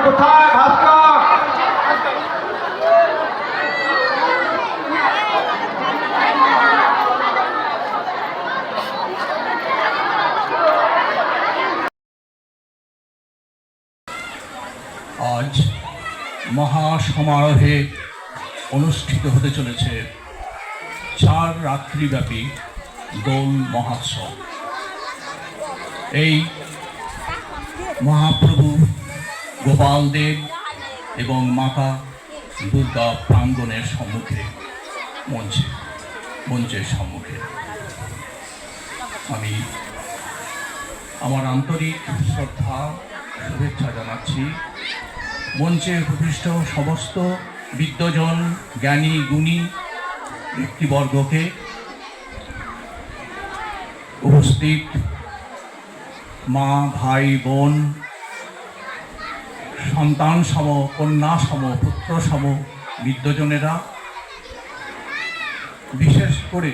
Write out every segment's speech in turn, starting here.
কোথায় ভাস্কর? আজ মহাসমারোহে অনুষ্ঠিত হতে চলেছে 4 রাত্রিব্যাপী দোল মহোৎসব। এই মহাপ্রভু গোপাল দেব এবং মাতা দুর্গা প্রাঙ্গণের সম্মুখে মঞ্চের সম্মুখে আমি আমার আন্তরিক শ্রদ্ধা শুভেচ্ছা জানাচ্ছি মঞ্চে উপবিষ্ট সমস্ত বিদ্বজন জ্ঞানী গুণী ব্যক্তিবর্গকে, উপস্থিত মা ভাই বোন, সন্তান সম, কন্যা সম, পুত্র সম বিদ্বজনেরা, বিশেষ করে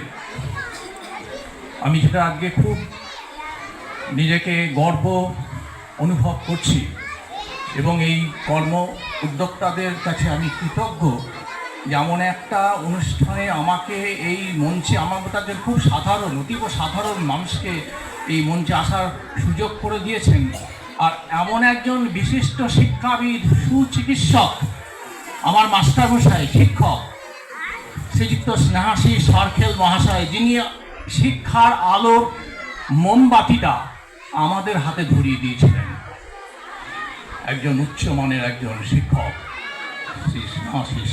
আমি যেটা আজকে খুব নিজেকে গর্ব অনুভব করছি এবং এই কর্ম উদ্যোক্তাদের কাছে আমি কৃতজ্ঞ, যেমন একটা অনুষ্ঠানে আমাকে এই মঞ্চে, আমার তাদের খুব সাধারণ, অতীব সাধারণ মানুষকে এই মঞ্চে আসার সুযোগ করে দিয়েছেন। আর এমন একজন বিশিষ্ট শিক্ষাবিদ, সুচিকিৎসক, আমার মাস্টারমশাই, শিক্ষক শ্রীযুক্ত স্নেহাশিস সরখেল মহাশয়, যিনি শিক্ষার আলোর মোমবাতিটা আমাদের হাতে ধরিয়ে দিয়েছিলেন। একজন উচ্চমানের একজন শিক্ষক শ্রী স্নেহাশিস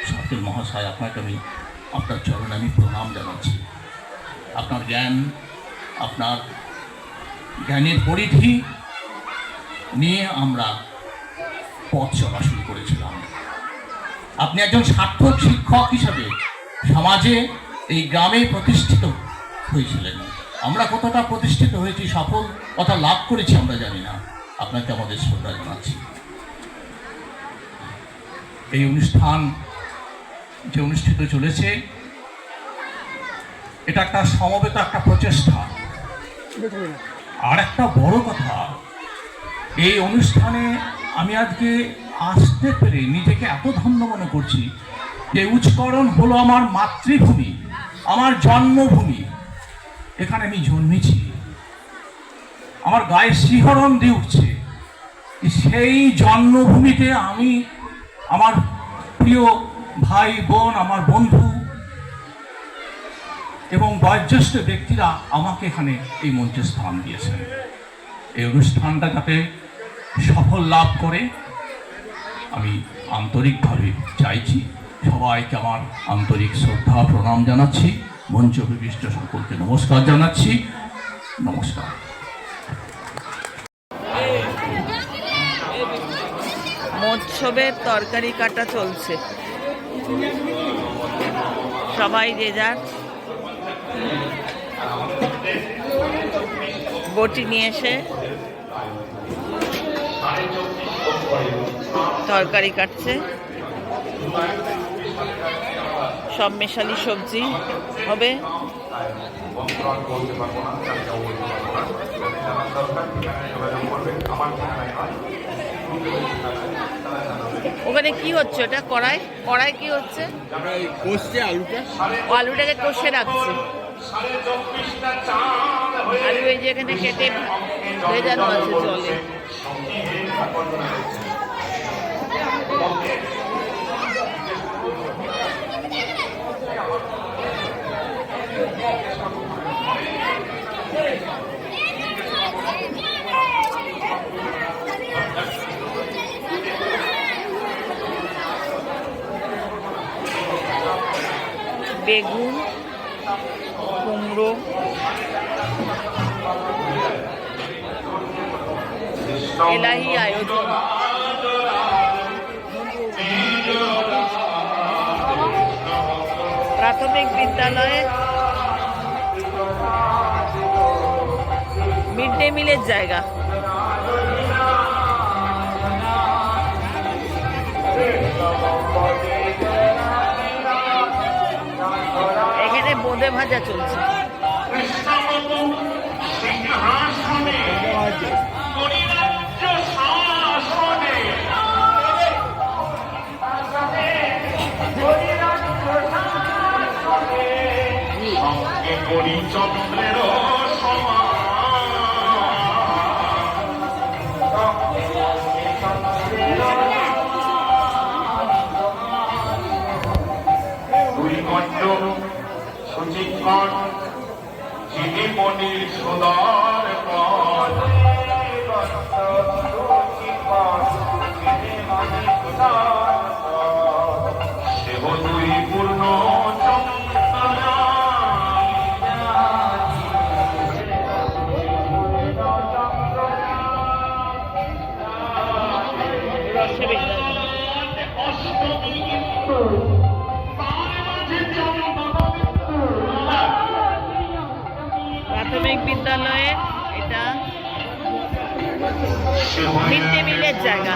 সরখেল মহাশয়, আপনাকে আমি আপনার চরণে আমি প্রণাম জানাচ্ছি। আপনার জ্ঞান, আপনার জ্ঞানের পরিধি নিয়ে আমরা পথ চলা শুরু করেছিলাম। আপনি একজন সার্থক শিক্ষক হিসাবে সমাজে, এই গ্রামে প্রতিষ্ঠিত হয়েছিলেন। আমরা কতটা প্রতিষ্ঠিত হয়েছি, সফল কথা লাভ করেছি আমরা জানি না। আপনাকে আমাদের শ্রদ্ধা জানাচ্ছি। এই অনুষ্ঠান যে অনুষ্ঠিত চলেছে, এটা একটা সমবেত একটা প্রচেষ্টা। আর একটা বড় কথা, এই অনুষ্ঠানে আমি আজকে আসতে পেরে নিজেকে এত ধন্য মনে করছি যে উচ্চকরণ হলো আমার মাতৃভূমি, আমার জন্মভূমি। এখানে আমি জন্মেছি, আমার গায়ে শিহরণ দিয়ে উঠছে। সেই জন্মভূমিতে আমি, আমার প্রিয় ভাই বোন, আমার বন্ধু এবং বয়োজ্যেষ্ঠ ব্যক্তিরা আমাকে এখানে এই মঞ্চে স্থান দিয়েছেন। এই অনুষ্ঠানটা যাতে সফল লাভ করে আমি আন্তরিকভাবে চাইছি। সবাইকে আমার আন্তরিক শ্রদ্ধা প্রণাম জানাচ্ছি। মঞ্চ বিশিষ্ট সকলকে নমস্কার জানাচ্ছি। নমস্কার। মৎসবের তরকারি কাটা চলছে, সবাই যে যার বটি নিয়ে এসে তরকারি কাটছে। সব মেশালি সবজি হবে। ওখানে কি হচ্ছে? ওটা কড়াই, কড়াই কি হচ্ছে? কষছে আলুটা, আলুটাকে কষে রাখছে। আলু এই যে এখানে কেটে ভেজানো আছে জলে। বেগুন, কুমড়ো, এলাহি আয়োজন। প্রাথমিক বিদ্যালয়ে মিড ডে মিলের জায়গা। এখানে বোঁদে ভাজা চলছে। চন্দ্রের দুই কণ্ঠ সুচিকণ চিনিমণির সুদর পথ সেহ দুই পূর্ণ প্রাথমিক বিদ্যালয়ের এটা মিড ডে মিলের জায়গা।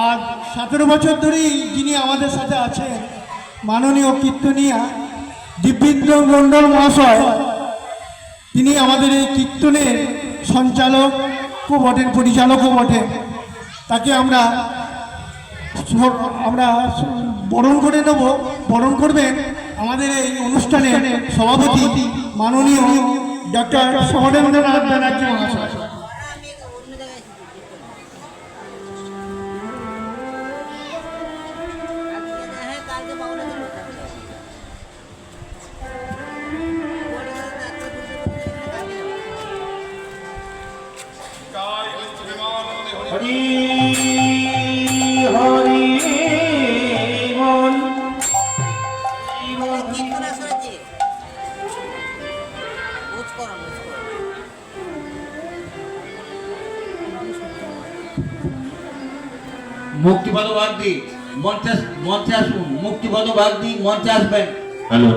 আর 17 বছর ধরেই যিনি আমাদের সাথে আছেন মাননীয় কীর্তনিয়া দিব্যেন্দ্র মণ্ডল মহাশয়, তিনি আমাদের এই কীর্তনের সঞ্চালকও বটেন, পরিচালকও বটেন। তাকে আমরা বরণ করে নেব। বরণ করবেন আমাদের এই অনুষ্ঠানের সভাপতি মাননীয় ডক্টর সমরেন্দ্রনাথ ব্যানার্জি মহাশয়। হরি হরি বল। মুক্তিপদ বাগদি মঞ্চে আসুন। মুক্তিপদ বাগদি মঞ্চে আসবেন। হ্যালো।